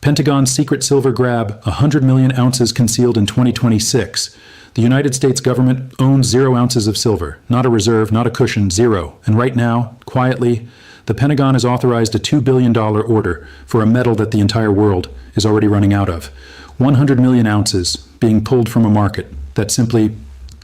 Pentagon's secret silver grab, 100 million ounces concealed in 2026. The United States government owns 0 ounces of silver, not a reserve, not a cushion, 0. And right now, quietly, the Pentagon has authorized a $2 billion order for a metal that the entire world is already running out of. 100 million ounces being pulled from a market that simply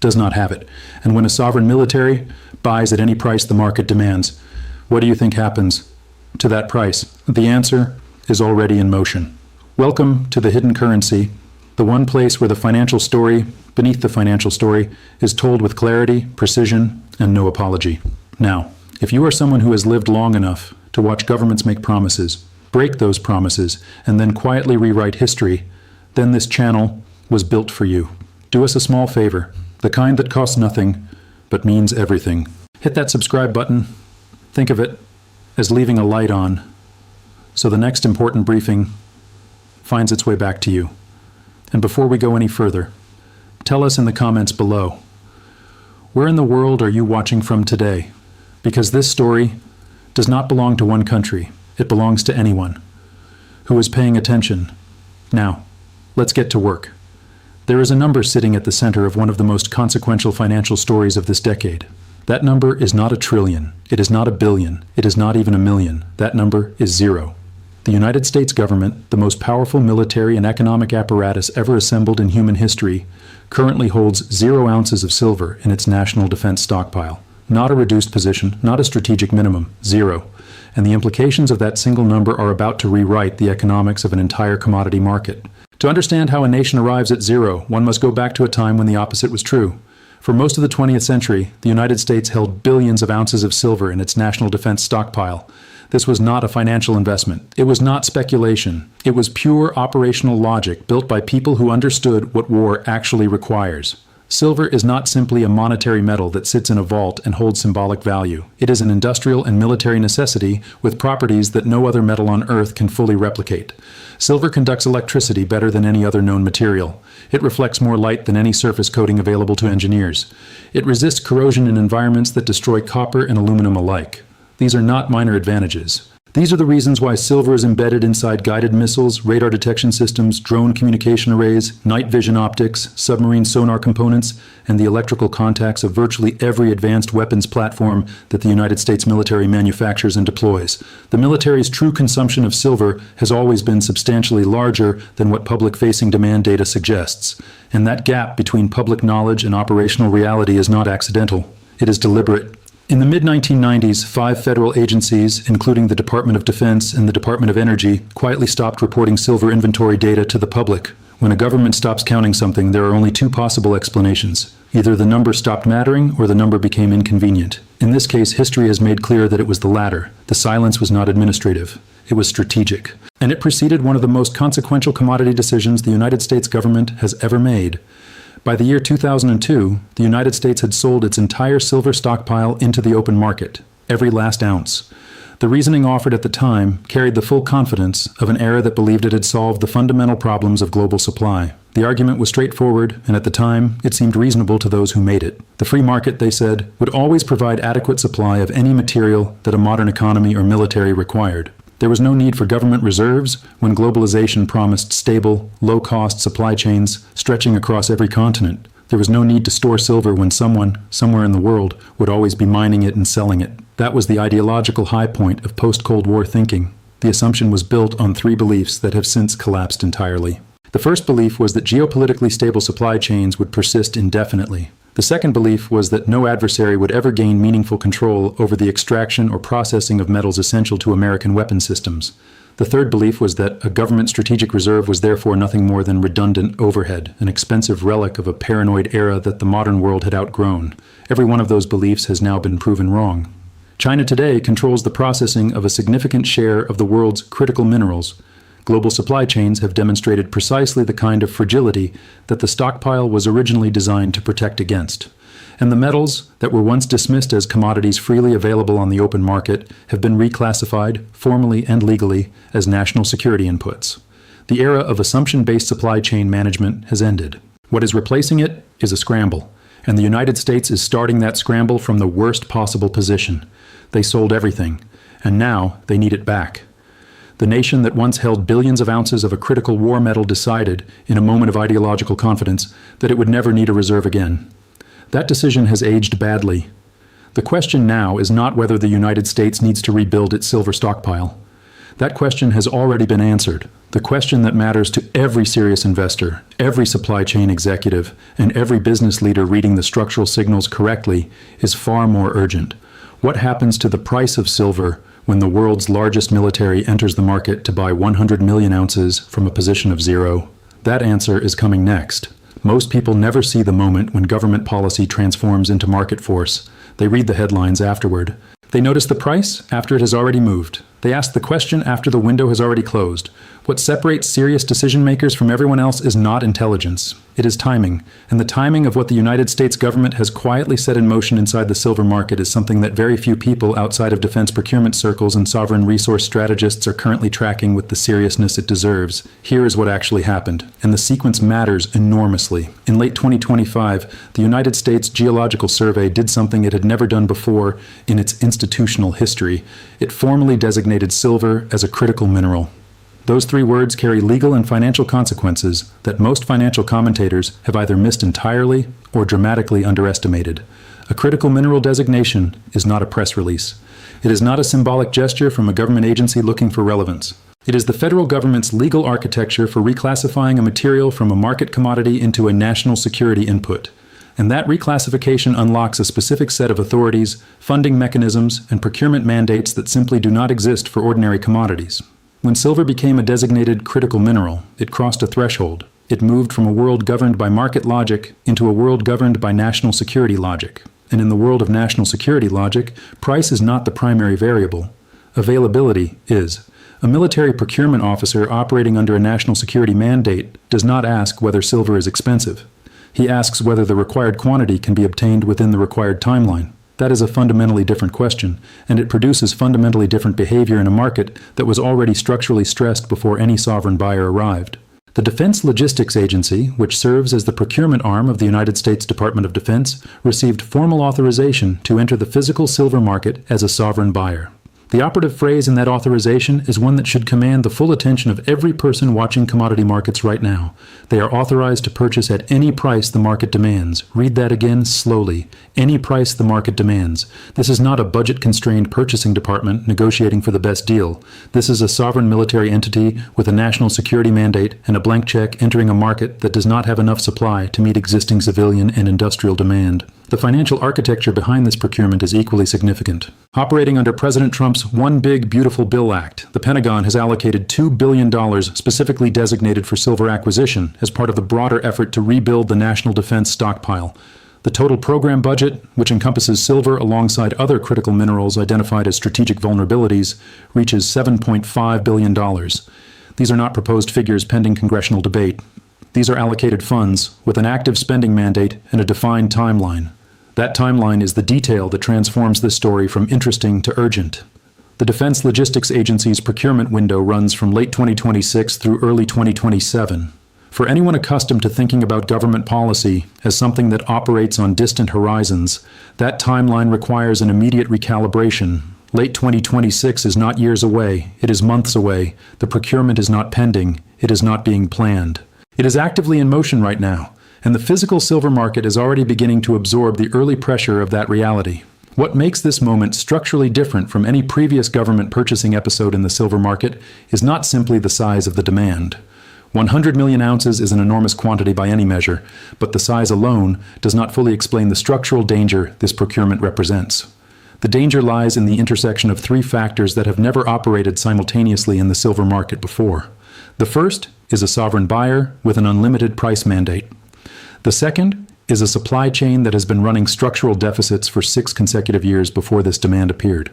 does not have it. And when a sovereign military buys at any price the market demands, what do you think happens to that price? The answer is already in motion. Welcome to the hidden currency, the one place where the financial story beneath the financial story is told with clarity, precision, and no apology. Now, if you are someone who has lived long enough to watch governments make promises, break those promises, and then quietly rewrite history, then this channel was built for you. Do us a small favor, the kind that costs nothing, but means everything. Hit that subscribe button. Think of it as leaving a light on, so the next important briefing finds its way back to you. And before we go any further, tell us in the comments below, where in the world are you watching from today? Because this story does not belong to one country. It belongs to anyone who is paying attention. Now, let's get to work. There is a number sitting at the center of one of the most consequential financial stories of this decade. That number is not a trillion. It is not a billion. It is not even a million. That number is 0. The United States government, the most powerful military and economic apparatus ever assembled in human history, currently holds 0 ounces of silver in its national defense stockpile. Not a reduced position, not a strategic minimum, 0. And the implications of that single number are about to rewrite the economics of an entire commodity market. To understand how a nation arrives at 0, one must go back to a time when the opposite was true. For most of the 20th century, the United States held billions of ounces of silver in its national defense stockpile. This was not a financial investment. It was not speculation. It was pure operational logic built by people who understood what war actually requires. Silver is not simply a monetary metal that sits in a vault and holds symbolic value. It is an industrial and military necessity with properties that no other metal on Earth can fully replicate. Silver conducts electricity better than any other known material. It reflects more light than any surface coating available to engineers. It resists corrosion in environments that destroy copper and aluminum alike. These are not minor advantages. These are the reasons why silver is embedded inside guided missiles, radar detection systems, drone communication arrays, night vision optics, submarine sonar components, and the electrical contacts of virtually every advanced weapons platform that the United States military manufactures and deploys. The military's true consumption of silver has always been substantially larger than what public-facing demand data suggests. And that gap between public knowledge and operational reality is not accidental. It is deliberate. In the mid-1990s, 5 federal agencies, including the Department of Defense and the Department of Energy, quietly stopped reporting silver inventory data to the public. When a government stops counting something, there are only 2 possible explanations. Either the number stopped mattering or the number became inconvenient. In this case, history has made clear that it was the latter. The silence was not administrative. It was strategic. And it preceded one of the most consequential commodity decisions the United States government has ever made. By the year 2002, the United States had sold its entire silver stockpile into the open market, every last ounce. The reasoning offered at the time carried the full confidence of an era that believed it had solved the fundamental problems of global supply. The argument was straightforward, and at the time, it seemed reasonable to those who made it. The free market, they said, would always provide adequate supply of any material that a modern economy or military required. There was no need for government reserves when globalization promised stable, low-cost supply chains stretching across every continent. There was no need to store silver when someone, somewhere in the world, would always be mining it and selling it. That was the ideological high point of post-Cold War thinking. The assumption was built on 3 beliefs that have since collapsed entirely. The first belief was that geopolitically stable supply chains would persist indefinitely. The second belief was that no adversary would ever gain meaningful control over the extraction or processing of metals essential to American weapon systems. The third belief was that a government strategic reserve was therefore nothing more than redundant overhead, an expensive relic of a paranoid era that the modern world had outgrown. Every one of those beliefs has now been proven wrong. China today controls the processing of a significant share of the world's critical minerals. Global supply chains have demonstrated precisely the kind of fragility that the stockpile was originally designed to protect against. And the metals that were once dismissed as commodities freely available on the open market have been reclassified, formally and legally, as national security inputs. The era of assumption-based supply chain management has ended. What is replacing it is a scramble, and the United States is starting that scramble from the worst possible position. They sold everything, and now they need it back. The nation that once held billions of ounces of a critical war metal decided, in a moment of ideological confidence, that it would never need a reserve again. That decision has aged badly. The question now is not whether the United States needs to rebuild its silver stockpile. That question has already been answered. The question that matters to every serious investor, every supply chain executive, and every business leader reading the structural signals correctly is far more urgent. What happens to the price of silver when the world's largest military enters the market to buy 100 million ounces from a position of zero? That answer is coming next. Most people never see the moment when government policy transforms into market force. They read the headlines afterward. They notice the price after it has already moved. They ask the question after the window has already closed. What separates serious decision makers from everyone else is not intelligence. It is timing. And the timing of what the United States government has quietly set in motion inside the silver market is something that very few people outside of defense procurement circles and sovereign resource strategists are currently tracking with the seriousness it deserves. Here is what actually happened. And the sequence matters enormously. In late 2025, the United States Geological Survey did something it had never done before in its institutional history. It formally designated silver as a critical mineral. Those three words carry legal and financial consequences that most financial commentators have either missed entirely or dramatically underestimated. A critical mineral designation is not a press release. It is not a symbolic gesture from a government agency looking for relevance. It is the federal government's legal architecture for reclassifying a material from a market commodity into a national security input. And that reclassification unlocks a specific set of authorities, funding mechanisms, and procurement mandates that simply do not exist for ordinary commodities. When silver became a designated critical mineral, it crossed a threshold. It moved from a world governed by market logic into a world governed by national security logic. And in the world of national security logic, price is not the primary variable. Availability is. A military procurement officer operating under a national security mandate does not ask whether silver is expensive. He asks whether the required quantity can be obtained within the required timeline. That is a fundamentally different question, and it produces fundamentally different behavior in a market that was already structurally stressed before any sovereign buyer arrived. The Defense Logistics Agency, which serves as the procurement arm of the United States Department of Defense, received formal authorization to enter the physical silver market as a sovereign buyer. The operative phrase in that authorization is one that should command the full attention of every person watching commodity markets right now. They are authorized to purchase at any price the market demands. Read that again slowly. Any price the market demands. This is not a budget-constrained purchasing department negotiating for the best deal. This is a sovereign military entity with a national security mandate and a blank check entering a market that does not have enough supply to meet existing civilian and industrial demand. The financial architecture behind this procurement is equally significant. Operating under President Trump's One Big Beautiful Bill Act, the Pentagon has allocated $2 billion specifically designated for silver acquisition as part of the broader effort to rebuild the national defense stockpile. The total program budget, which encompasses silver alongside other critical minerals identified as strategic vulnerabilities, reaches $7.5 billion. These are not proposed figures pending congressional debate. These are allocated funds with an active spending mandate and a defined timeline. That timeline is the detail that transforms this story from interesting to urgent. The Defense Logistics Agency's procurement window runs from late 2026 through early 2027. For anyone accustomed to thinking about government policy as something that operates on distant horizons, that timeline requires an immediate recalibration. Late 2026 is not years away, it is months away. The procurement is not pending, it is not being planned. It is actively in motion right now, and the physical silver market is already beginning to absorb the early pressure of that reality. What makes this moment structurally different from any previous government purchasing episode in the silver market is not simply the size of the demand. 100 million ounces is an enormous quantity by any measure, but the size alone does not fully explain the structural danger this procurement represents. The danger lies in the intersection of three factors that have never operated simultaneously in the silver market before. The first is a sovereign buyer with an unlimited price mandate. The second is a supply chain that has been running structural deficits for 6 consecutive years before this demand appeared.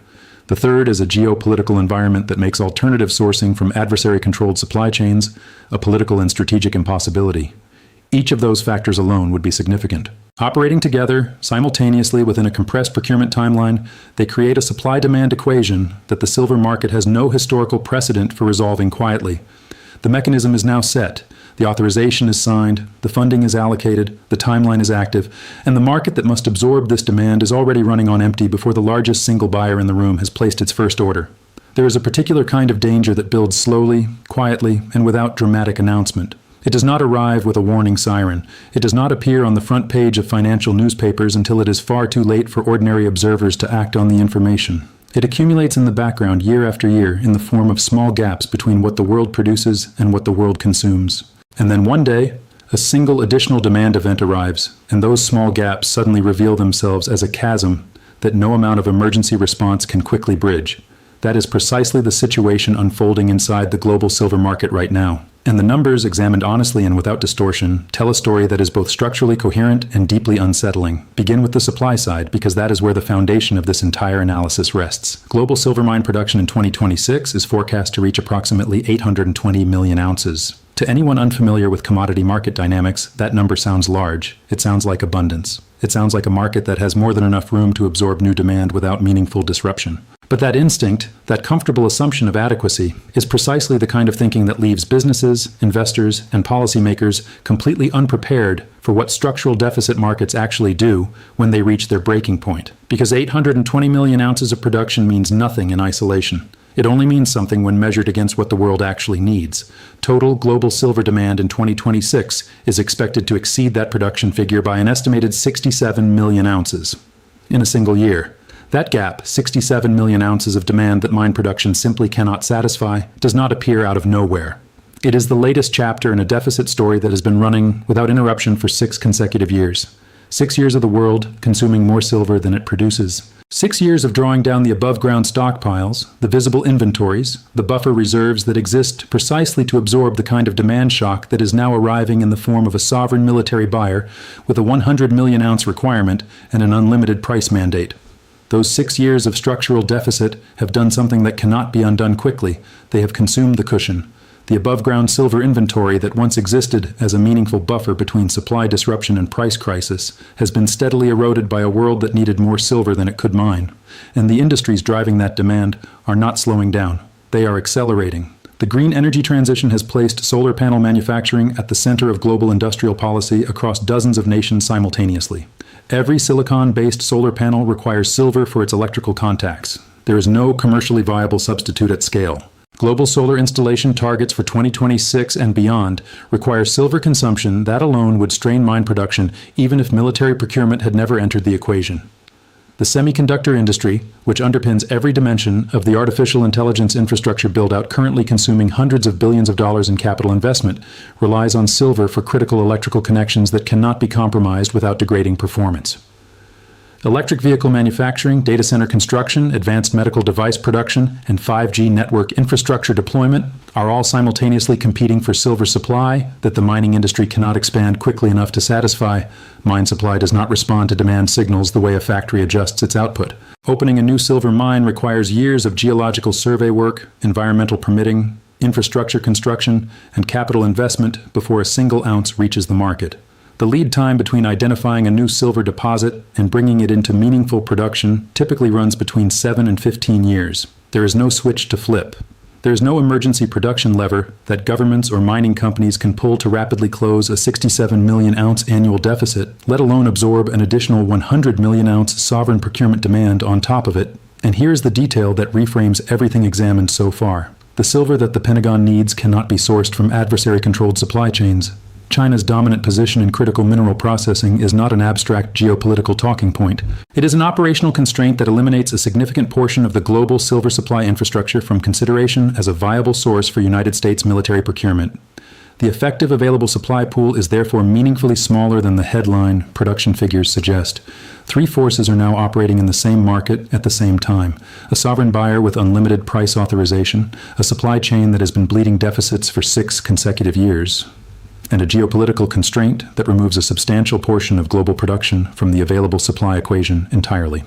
The third is a geopolitical environment that makes alternative sourcing from adversary-controlled supply chains a political and strategic impossibility. Each of those factors alone would be significant. Operating together, simultaneously within a compressed procurement timeline, they create a supply-demand equation that the silver market has no historical precedent for resolving quietly. The mechanism is now set. The authorization is signed, the funding is allocated, the timeline is active, and the market that must absorb this demand is already running on empty before the largest single buyer in the room has placed its first order. There is a particular kind of danger that builds slowly, quietly, and without dramatic announcement. It does not arrive with a warning siren. It does not appear on the front page of financial newspapers until it is far too late for ordinary observers to act on the information. It accumulates in the background year after year in the form of small gaps between what the world produces and what the world consumes. And then one day, a single additional demand event arrives, and those small gaps suddenly reveal themselves as a chasm that no amount of emergency response can quickly bridge. That is precisely the situation unfolding inside the global silver market right now. And the numbers, examined honestly and without distortion, tell a story that is both structurally coherent and deeply unsettling. Begin with the supply side, because that is where the foundation of this entire analysis rests. Global silver mine production in 2026 is forecast to reach approximately 820 million ounces. To anyone unfamiliar with commodity market dynamics, that number sounds large. It sounds like abundance. It sounds like a market that has more than enough room to absorb new demand without meaningful disruption. But that instinct, that comfortable assumption of adequacy, is precisely the kind of thinking that leaves businesses, investors, and policymakers completely unprepared for what structural deficit markets actually do when they reach their breaking point. Because 820 million ounces of production means nothing in isolation. It only means something when measured against what the world actually needs. Total global silver demand in 2026 is expected to exceed that production figure by an estimated 67 million ounces in a single year. That gap, 67 million ounces of demand that mine production simply cannot satisfy, does not appear out of nowhere. It is the latest chapter in a deficit story that has been running without interruption for 6 consecutive years. 6 years of the world consuming more silver than it produces. 6 years of drawing down the above-ground stockpiles, the visible inventories, the buffer reserves that exist precisely to absorb the kind of demand shock that is now arriving in the form of a sovereign military buyer with a 100 million ounce requirement and an unlimited price mandate. Those 6 years of structural deficit have done something that cannot be undone quickly. They have consumed the cushion. The above-ground silver inventory that once existed as a meaningful buffer between supply disruption and price crisis has been steadily eroded by a world that needed more silver than it could mine. And the industries driving that demand are not slowing down. They are accelerating. The green energy transition has placed solar panel manufacturing at the center of global industrial policy across dozens of nations simultaneously. Every silicon-based solar panel requires silver for its electrical contacts. There is no commercially viable substitute at scale. Global solar installation targets for 2026 and beyond require silver consumption that alone would strain mine production even if military procurement had never entered the equation. The semiconductor industry, which underpins every dimension of the artificial intelligence infrastructure build-out currently consuming hundreds of billions of dollars in capital investment, relies on silver for critical electrical connections that cannot be compromised without degrading performance. Electric vehicle manufacturing, data center construction, advanced medical device production, and 5G network infrastructure deployment are all simultaneously competing for silver supply that the mining industry cannot expand quickly enough to satisfy. Mine supply does not respond to demand signals the way a factory adjusts its output. Opening a new silver mine requires years of geological survey work, environmental permitting, infrastructure construction, and capital investment before a single ounce reaches the market. The lead time between identifying a new silver deposit and bringing it into meaningful production typically runs between 7 and 15 years. There is no switch to flip. There is no emergency production lever that governments or mining companies can pull to rapidly close a 67 million ounce annual deficit, let alone absorb an additional 100 million ounce sovereign procurement demand on top of it. And here's the detail that reframes everything examined so far. The silver that the Pentagon needs cannot be sourced from adversary-controlled supply chains. China's dominant position in critical mineral processing is not an abstract geopolitical talking point. It is an operational constraint that eliminates a significant portion of the global silver supply infrastructure from consideration as a viable source for United States military procurement. The effective available supply pool is therefore meaningfully smaller than the headline production figures suggest. 3 forces are now operating in the same market at the same time. A sovereign buyer with unlimited price authorization, a supply chain that has been bleeding deficits for 6 consecutive years, and a geopolitical constraint that removes a substantial portion of global production from the available supply equation entirely.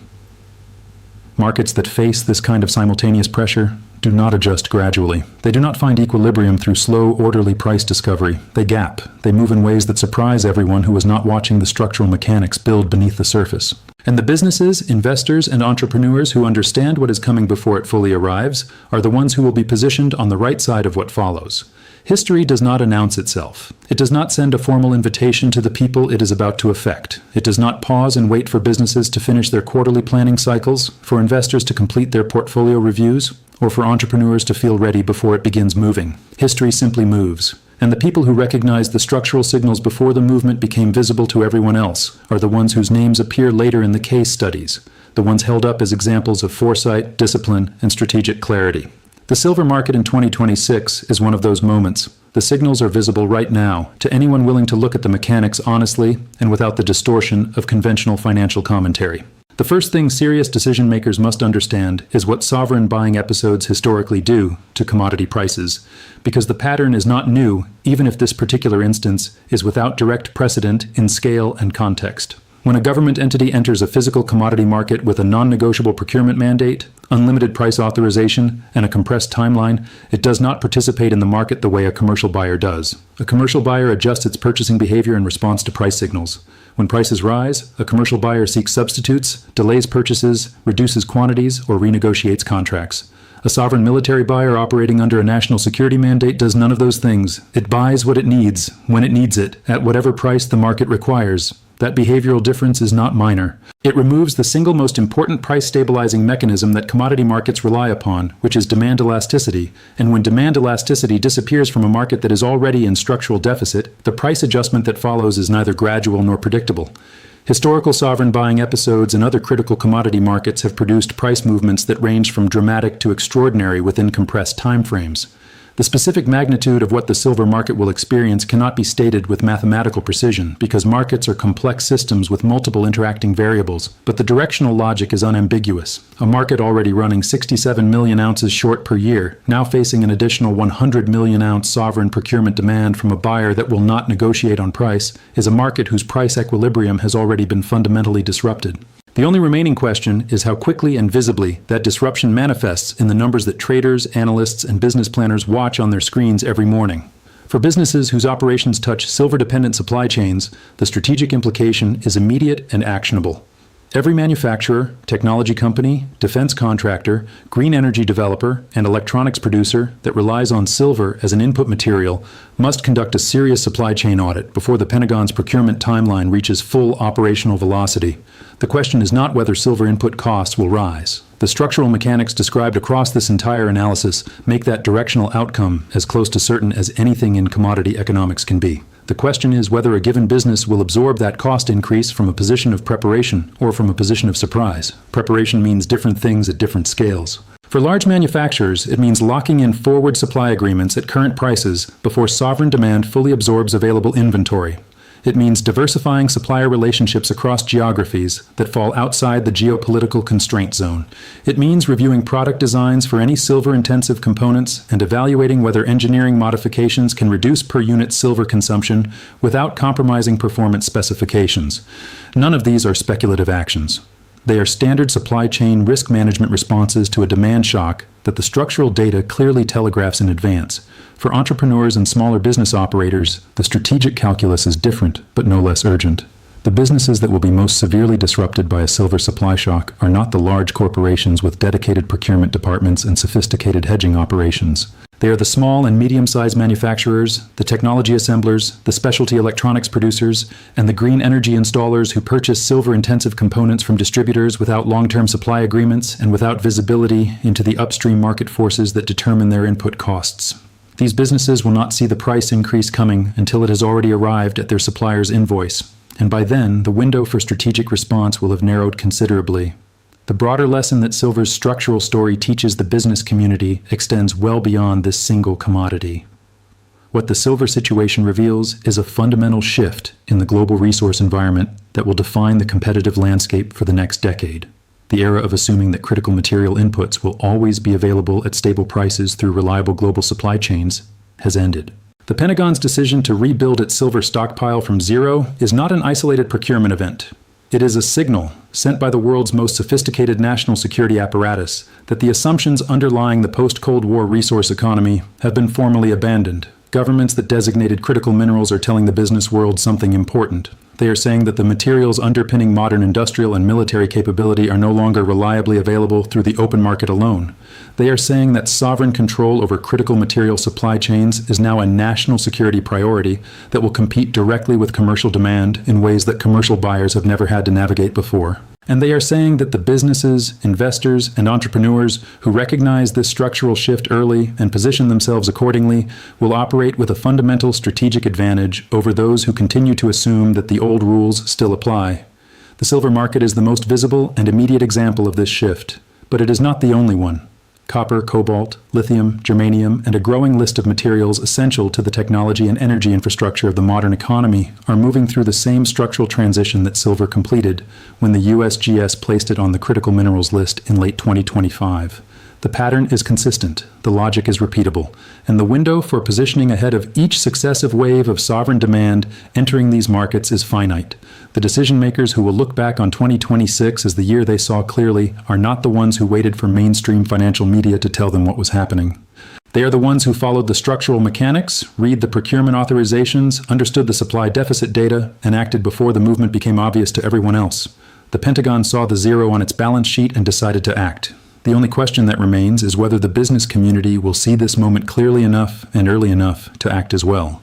Markets that face this kind of simultaneous pressure do not adjust gradually. They do not find equilibrium through slow, orderly price discovery. They gap. They move in ways that surprise everyone who is not watching the structural mechanics build beneath the surface. And the businesses, investors, and entrepreneurs who understand what is coming before it fully arrives are the ones who will be positioned on the right side of what follows. History does not announce itself. It does not send a formal invitation to the people it is about to affect. It does not pause and wait for businesses to finish their quarterly planning cycles, for investors to complete their portfolio reviews, or for entrepreneurs to feel ready before it begins moving. History simply moves. And the people who recognized the structural signals before the movement became visible to everyone else are the ones whose names appear later in the case studies, the ones held up as examples of foresight, discipline, and strategic clarity. The silver market in 2026 is one of those moments. The signals are visible right now to anyone willing to look at the mechanics honestly and without the distortion of conventional financial commentary. The first thing serious decision makers must understand is what sovereign buying episodes historically do to commodity prices, because the pattern is not new, even if this particular instance is without direct precedent in scale and context. When a government entity enters a physical commodity market with a non-negotiable procurement mandate, unlimited price authorization, and a compressed timeline, it does not participate in the market the way a commercial buyer does. A commercial buyer adjusts its purchasing behavior in response to price signals. When prices rise, a commercial buyer seeks substitutes, delays purchases, reduces quantities, or renegotiates contracts. A sovereign military buyer operating under a national security mandate does none of those things. It buys what it needs, when it needs it, at whatever price the market requires. That behavioral difference is not minor. It removes the single most important price-stabilizing mechanism that commodity markets rely upon, which is demand elasticity. And when demand elasticity disappears from a market that is already in structural deficit, the price adjustment that follows is neither gradual nor predictable. Historical sovereign buying episodes and other critical commodity markets have produced price movements that range from dramatic to extraordinary within compressed timeframes. The specific magnitude of what the silver market will experience cannot be stated with mathematical precision because markets are complex systems with multiple interacting variables, but the directional logic is unambiguous. A market already running 67 million ounces short per year, now facing an additional 100 million ounce sovereign procurement demand from a buyer that will not negotiate on price, is a market whose price equilibrium has already been fundamentally disrupted. The only remaining question is how quickly and visibly that disruption manifests in the numbers that traders, analysts, and business planners watch on their screens every morning. For businesses whose operations touch silver-dependent supply chains, the strategic implication is immediate and actionable. Every manufacturer, technology company, defense contractor, green energy developer, and electronics producer that relies on silver as an input material must conduct a serious supply chain audit before the Pentagon's procurement timeline reaches full operational velocity. The question is not whether silver input costs will rise. The structural mechanics described across this entire analysis make that directional outcome as close to certain as anything in commodity economics can be. The question is whether a given business will absorb that cost increase from a position of preparation or from a position of surprise. Preparation means different things at different scales. For large manufacturers, it means locking in forward supply agreements at current prices before sovereign demand fully absorbs available inventory. It means diversifying supplier relationships across geographies that fall outside the geopolitical constraint zone. It means reviewing product designs for any silver-intensive components and evaluating whether engineering modifications can reduce per-unit silver consumption without compromising performance specifications. None of these are speculative actions. They are standard supply chain risk management responses to a demand shock that the structural data clearly telegraphs in advance. For entrepreneurs and smaller business operators, the strategic calculus is different, but no less urgent. The businesses that will be most severely disrupted by a silver supply shock are not the large corporations with dedicated procurement departments and sophisticated hedging operations. They are the small and medium-sized manufacturers, the technology assemblers, the specialty electronics producers, and the green energy installers who purchase silver-intensive components from distributors without long-term supply agreements and without visibility into the upstream market forces that determine their input costs. These businesses will not see the price increase coming until it has already arrived at their supplier's invoice, and by then, the window for strategic response will have narrowed considerably. The broader lesson that silver's structural story teaches the business community extends well beyond this single commodity. What the silver situation reveals is a fundamental shift in the global resource environment that will define the competitive landscape for the next decade. The era of assuming that critical material inputs will always be available at stable prices through reliable global supply chains has ended. The Pentagon's decision to rebuild its silver stockpile from zero is not an isolated procurement event. It is a signal sent by the world's most sophisticated national security apparatus that the assumptions underlying the post-Cold War resource economy have been formally abandoned. Governments that designated critical minerals are telling the business world something important. They are saying that the materials underpinning modern industrial and military capability are no longer reliably available through the open market alone. They are saying that sovereign control over critical material supply chains is now a national security priority that will compete directly with commercial demand in ways that commercial buyers have never had to navigate before. And they are saying that the businesses, investors, and entrepreneurs who recognize this structural shift early and position themselves accordingly will operate with a fundamental strategic advantage over those who continue to assume that the old rules still apply. The silver market is the most visible and immediate example of this shift, but it is not the only one. Copper, cobalt, lithium, germanium, and a growing list of materials essential to the technology and energy infrastructure of the modern economy are moving through the same structural transition that silver completed when the USGS placed it on the critical minerals list in late 2025. The pattern is consistent, the logic is repeatable, and the window for positioning ahead of each successive wave of sovereign demand entering these markets is finite. The decision makers who will look back on 2026 as the year they saw clearly are not the ones who waited for mainstream financial media to tell them what was happening. They are the ones who followed the structural mechanics, read the procurement authorizations, understood the supply deficit data, and acted before the movement became obvious to everyone else. The Pentagon saw the zero on its balance sheet and decided to act. The only question that remains is whether the business community will see this moment clearly enough and early enough to act as well.